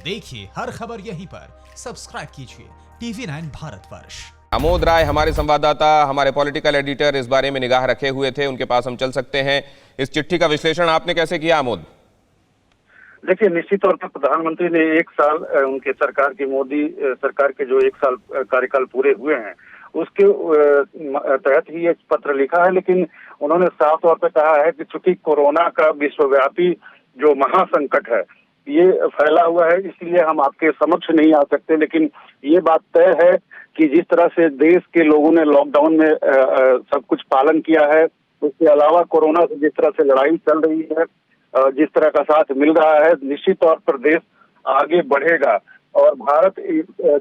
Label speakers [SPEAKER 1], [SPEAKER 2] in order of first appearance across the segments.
[SPEAKER 1] देखिए हर खबर यहीं पर, सब्सक्राइब कीजिए TV9 भारतवर्ष।
[SPEAKER 2] आमोद राय हमारे संवाददाता, हमारे पॉलिटिकल एडिटर इस बारे में निगाह रखे हुए थे, उनके पास हम चल सकते हैं। इस चिट्ठी का विश्लेषण आपने कैसे किया आमोद?
[SPEAKER 3] देखिए, निश्चित तौर पर प्रधानमंत्री ने एक साल उनके सरकार की मोदी सरकार के जो एक साल कार्यकाल पूरे हुए हैं उसके तहत ही ये पत्र लिखा है। लेकिन उन्होंने साफ तौर पर कहा है कि चूंकि कोरोना का विश्वव्यापी जो महासंकट है ये फैला हुआ है, इसलिए हम आपके समक्ष नहीं आ सकते। लेकिन ये बात तय है कि जिस तरह से देश के लोगों ने लॉकडाउन में सब कुछ पालन किया है, उसके अलावा कोरोना से जिस तरह से लड़ाई चल रही है, जिस तरह का साथ मिल रहा है, निश्चित तौर पर देश आगे बढ़ेगा। और भारत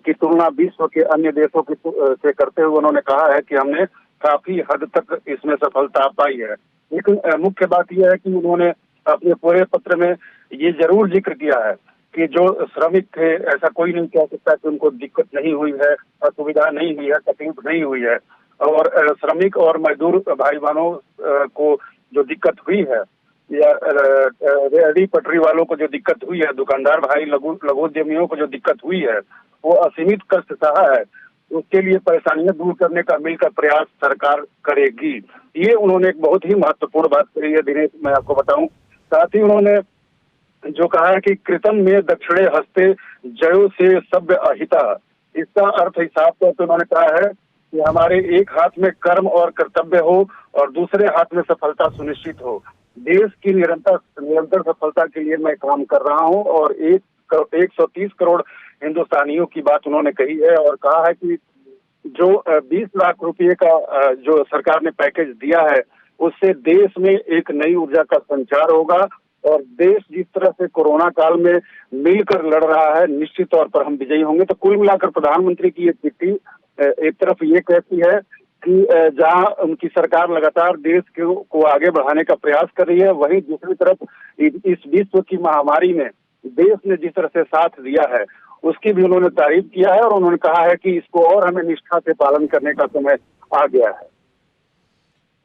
[SPEAKER 3] की तुलना विश्व के अन्य देशों की से करते हुए उन्होंने कहा है कि हमने काफी हद तक इसमें सफलता पाई है। लेकिन मुख्य बात यह है कि उन्होंने अपने पूरे पत्र में ये जरूर जिक्र किया है कि जो श्रमिक थे, ऐसा कोई नहीं कह सकता कि उनको दिक्कत नहीं हुई है, असुविधा नहीं हुई है, तकलीफ नहीं हुई है। और श्रमिक और मजदूर भाई बहनों को जो दिक्कत हुई है या रेहड़ी पटरी वालों को जो दिक्कत हुई है, दुकानदार भाई लघु उद्यमियों को जो दिक्कत हुई है, वो असीमित कष्ट सहा है, उसके लिए परेशानियां दूर करने का मिलकर प्रयास सरकार करेगी। ये उन्होंने एक बहुत ही महत्वपूर्ण बात कही है दिनेश, मैं आपको बताऊं। साथ ही उन्होंने जो कहा है कि कृतम में दक्षिणे हस्ते जयो से सभ्य अहिता, इसका अर्थ हिसाब तौर पर उन्होंने कहा है कि हमारे एक हाथ में कर्म और कर्तव्य हो और दूसरे हाथ में सफलता सुनिश्चित हो। देश की निरंतर सफलता के लिए मैं काम कर रहा हूं और 130 करोड़ हिंदुस्तानियों की बात उन्होंने कही है। और कहा है कि जो 20 लाख रुपए का जो सरकार ने पैकेज दिया है, उससे देश में एक नई ऊर्जा का संचार होगा और देश जिस तरह से कोरोना काल में मिलकर लड़ रहा है, निश्चित तौर पर हम विजयी होंगे। तो कुल मिलाकर प्रधानमंत्री की ये चिट्ठी एक तरफ ये कहती है कि जहां उनकी सरकार लगातार देश को आगे बढ़ाने का प्रयास कर रही है, वहीं दूसरी तरफ इस विश्व की महामारी में देश ने जिस तरह से साथ दिया है उसकी भी उन्होंने तारीफ किया है। और उन्होंने कहा है कि इसको और हमें निष्ठा से पालन करने का समय आ गया है।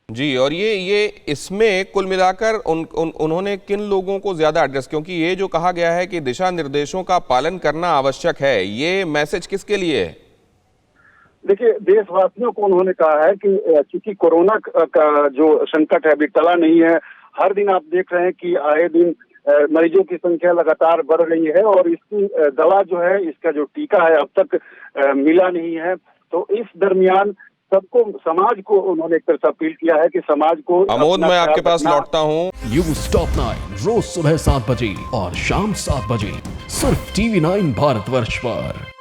[SPEAKER 2] जी, और ये इसमें कुल मिलाकर उन्होंने किन लोगों को ज्यादा एड्रेस, क्योंकि ये जो कहा गया है कि दिशा निर्देशों का पालन करना आवश्यक है, ये मैसेज किसके लिए है?
[SPEAKER 3] देखिए, देशवासियों को उन्होंने कहा है कि चूंकि कोरोना का जो संकट है अभी टला नहीं है, हर दिन आप देख रहे हैं कि आए दिन मरीजों की संख्या लगातार बढ़ रही है और इसकी दवा जो है, इसका जो टीका है अब तक मिला नहीं है। तो इस दरमियान सबको, समाज को उन्होंने एक तरह से अपील किया है कि समाज को।
[SPEAKER 2] आमोद, मैं आपके पास लौटता हूँ।
[SPEAKER 4] न्यूज़ टॉप 9 रोज सुबह 7 बजे और शाम 7 बजे सिर्फ TV9 भारतवर्ष पर।